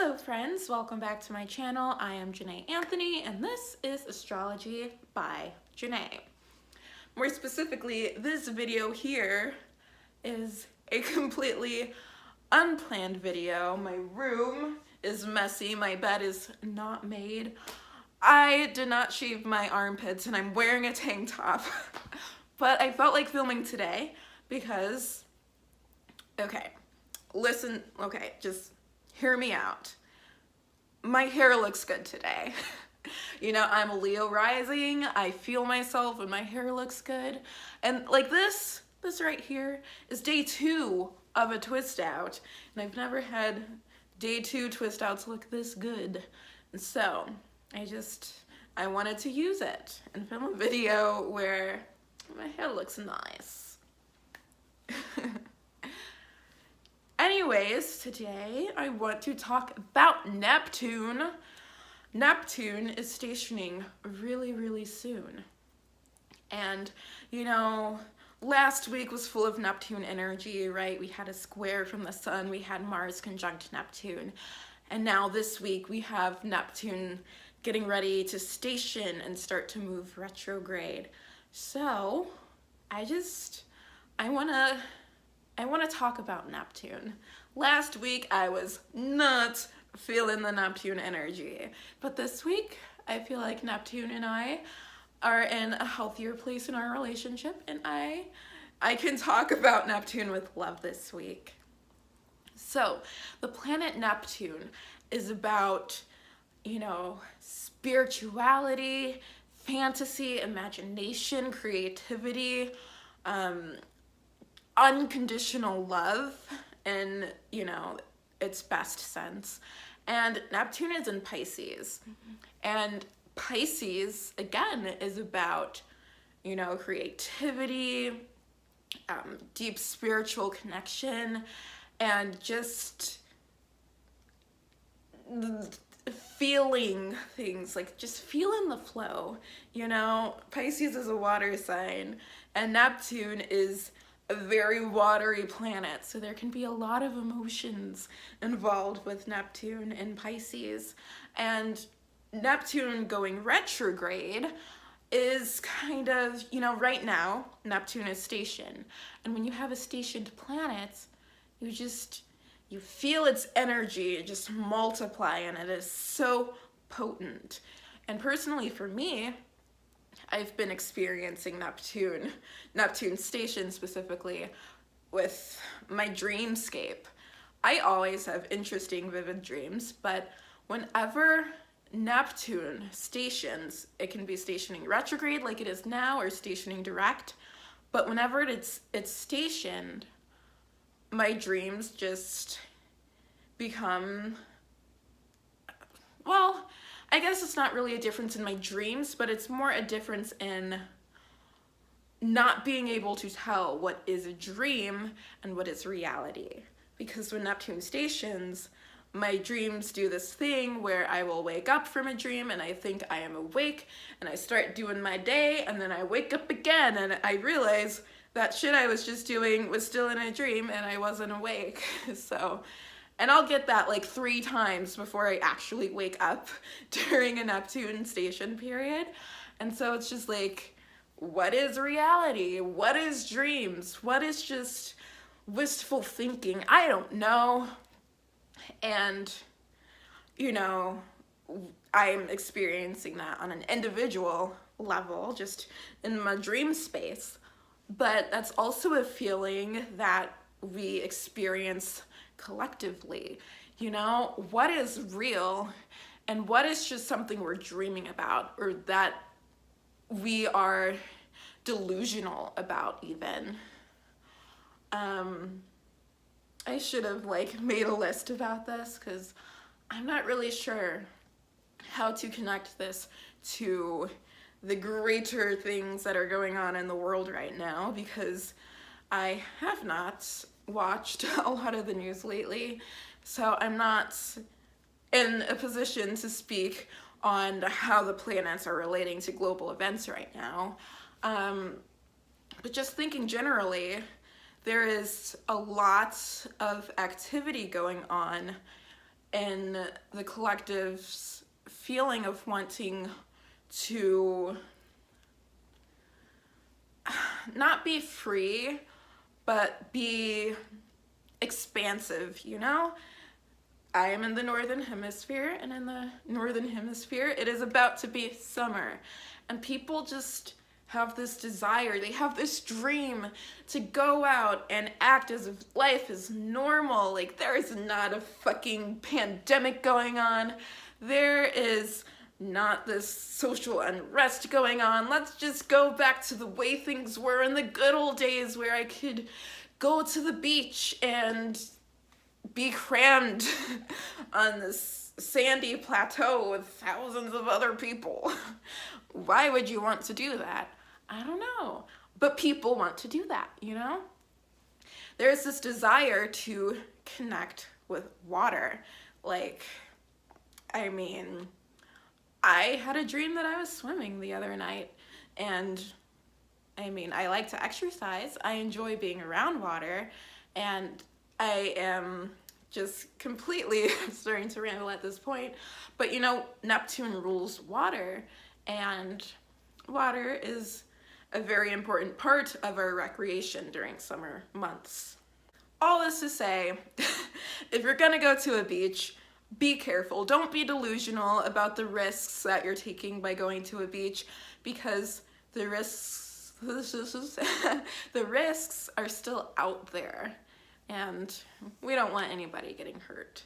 Hello friends, welcome back to my channel. I am Janay Anthony and this is Astrology by Janay. More specifically, this video here is a completely unplanned video. My room is messy, my bed is not made. I did not shave my armpits and I'm wearing a tank top. But I felt like filming today because, just hear me out. My hair looks good today. You know, I'm a Leo rising. I feel myself and my hair looks good. And like this right here is day 2 of a twist out. And I've never had day 2 twist outs look this good. And so I wanted to use it and film a video where my hair looks nice. Anyways, today I want to talk about Neptune. Neptune is stationing really, really soon. And, you know, last week was full of Neptune energy, right? We had a square from the sun, we had Mars conjunct Neptune. And now this week we have Neptune getting ready to station and start to move retrograde. So, I want to talk about Neptune. Last week, I was not feeling the Neptune energy. But this week, I feel like Neptune and I are in a healthier place in our relationship, and I can talk about Neptune with love this week. So, the planet Neptune is about, you know, spirituality, fantasy, imagination, creativity, unconditional love in, you know, its best sense. And Neptune is in Pisces. And Pisces, again, is about, you know, creativity, deep spiritual connection, and just feeling things, like just feeling the flow, you know. Pisces is a water sign, and Neptune is a very watery planet, so there can be a lot of emotions involved with Neptune and Pisces. And Neptune going retrograde is kind of, you know, right now Neptune is stationed, and when you have a stationed planet, you feel its energy just multiply, and it is so potent. And personally for me, I've been experiencing Neptune station specifically with my dreamscape. I always have interesting, vivid dreams, but whenever Neptune stations, it can be stationing retrograde like it is now or stationing direct, but whenever it's stationed, my dreams just become, well, I guess it's not really a difference in my dreams, but it's more a difference in not being able to tell what is a dream and what is reality. Because when Neptune stations, my dreams do this thing where I will wake up from a dream and I think I am awake and I start doing my day, and then I wake up again and I realize that shit I was just doing was still in a dream and I wasn't awake. So, and I'll get that like 3 times before I actually wake up during a Neptune station period. And so it's just like, what is reality? What is dreams? What is just wistful thinking? I don't know. And, you know, I'm experiencing that on an individual level, just in my dream space. But that's also a feeling that we experience collectively. You know, what is real and what is just something we're dreaming about, or that we are delusional about even. I should have like made a list about this because I'm not really sure how to connect this to the greater things that are going on in the world right now, because I have not watched a lot of the news lately, so I'm not in a position to speak on how the planets are relating to global events right now. But just thinking generally, there is a lot of activity going on in the collective's feeling of wanting to not be free, but be expansive, you know? I am in the Northern Hemisphere, and in the Northern Hemisphere, it is about to be summer. And people just have this desire, they have this dream to go out and act as if life is normal. Like, there is not a fucking pandemic going on. There is not this social unrest going on. Let's just go back to the way things were in the good old days where I could go to the beach and be crammed on this sandy plateau with thousands of other people. Why would you want to do that? I don't know. But people want to do that, you know? There's this desire to connect with water. Like, I mean, I had a dream that I was swimming the other night, and I mean, I like to exercise. I enjoy being around water, and I am just completely starting to ramble at this point. But you know, Neptune rules water, and water is a very important part of our recreation during summer months. All this to say, if you're gonna go to a beach, be careful. Don't be delusional about the risks that you're taking by going to a beach, because the risks are still out there, and we don't want anybody getting hurt.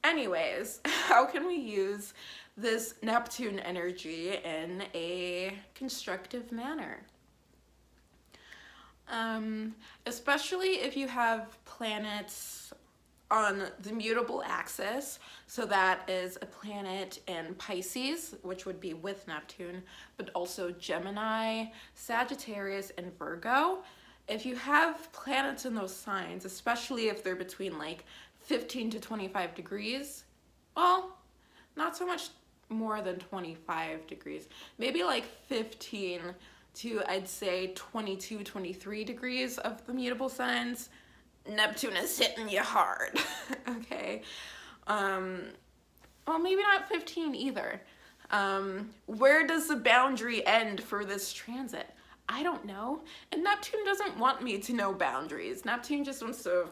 Anyways, how can we use this Neptune energy in a constructive manner? Especially if you have planets on the mutable axis, so that is a planet in Pisces, which would be with Neptune, but also Gemini, Sagittarius, and Virgo. If you have planets in those signs, especially if they're between like 15 to 25 degrees, well, not so much more than 25 degrees, maybe like 15 to, I'd say, 22, 23 degrees of the mutable signs, Neptune is hitting you hard. Okay. Well, maybe not 15 either. Where does the boundary end for this transit? I don't know. And Neptune doesn't want me to know boundaries. Neptune just wants to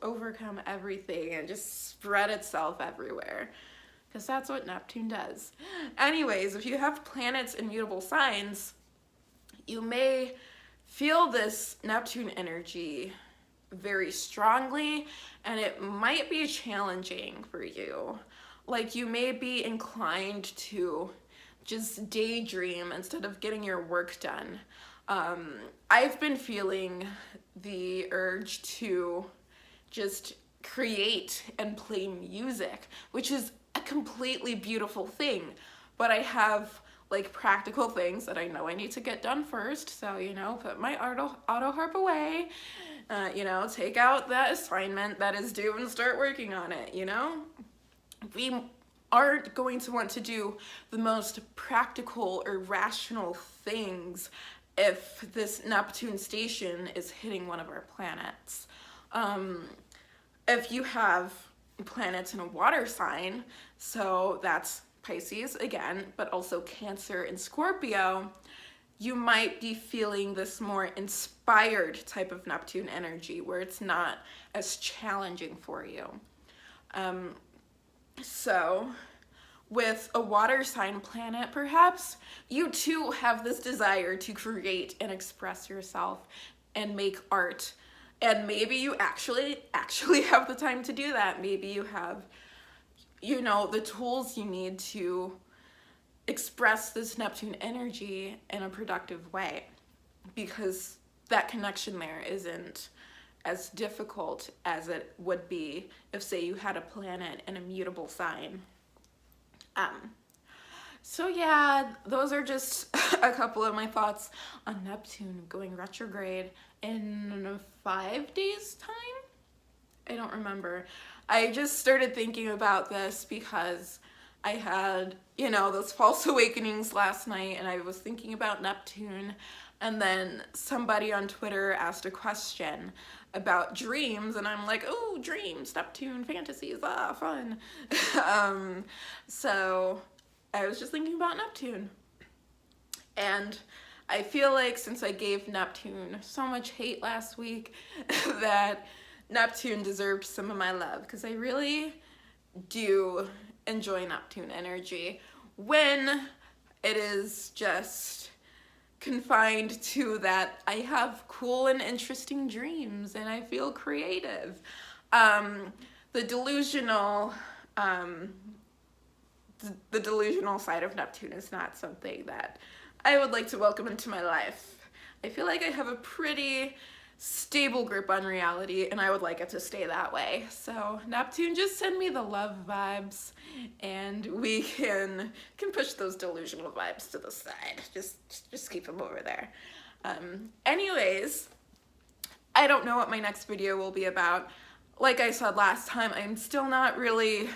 overcome everything and just spread itself everywhere, because that's what Neptune does. Anyways, if you have planets in mutable signs, you may feel this Neptune energy very strongly, and it might be challenging for you. Like, you may be inclined to just daydream instead of getting your work done. I've been feeling the urge to just create and play music, which is a completely beautiful thing, but I have like practical things that I know I need to get done first. So, you know, put my auto harp away, you know, take out that assignment that is due and start working on it, you know? We aren't going to want to do the most practical or rational things if this Neptune station is hitting one of our planets. If you have planets in a water sign, so that's Pisces again, but also Cancer and Scorpio, you might be feeling this more inspired type of Neptune energy where it's not as challenging for you. So with a water sign planet, perhaps you too have this desire to create and express yourself and make art. And maybe you actually have the time to do that. Maybe you have, you know, the tools you need to express this Neptune energy in a productive way, because that connection there isn't as difficult as it would be if, say, you had a planet in a mutable sign. So yeah, those are just a couple of my thoughts on Neptune going retrograde in 5 days' time? I don't remember. I just started thinking about this because I had, you know, those false awakenings last night, and I was thinking about Neptune, and then somebody on Twitter asked a question about dreams, and I'm like, oh, dreams, Neptune, fantasies, fun. So I was just thinking about Neptune. And I feel like since I gave Neptune so much hate last week, that Neptune deserved some of my love, because I really do enjoy Neptune energy when it is just confined to that I have cool and interesting dreams and I feel creative. The delusional the delusional side of Neptune is not something that I would like to welcome into my life. I feel like I have a pretty stable grip on reality, and I would like it to stay that way. So Neptune, just send me the love vibes, and we can push those delusional vibes to the side. Just keep them over there. Anyways, I don't know what my next video will be about. Like I said last time, I'm still not really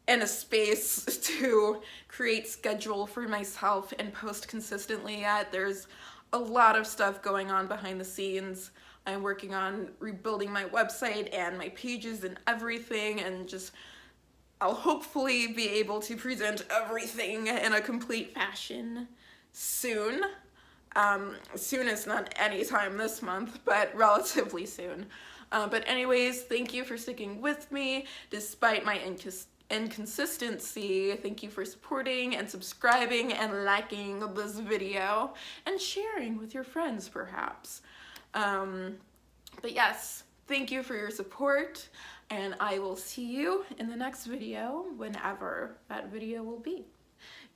in a space to create schedule for myself and post consistently yet. There's a lot of stuff going on behind the scenes. I'm working on rebuilding my website and my pages and everything, and just I'll hopefully be able to present everything in a complete fashion soon. Soon is not any time this month, but relatively soon. But anyways, thank you for sticking with me despite my inconsistency. Thank you for supporting and subscribing and liking this video and sharing with your friends, perhaps. But yes, thank you for your support, and I will see you in the next video, whenever that video will be.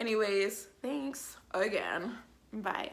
Anyways, thanks again. Bye.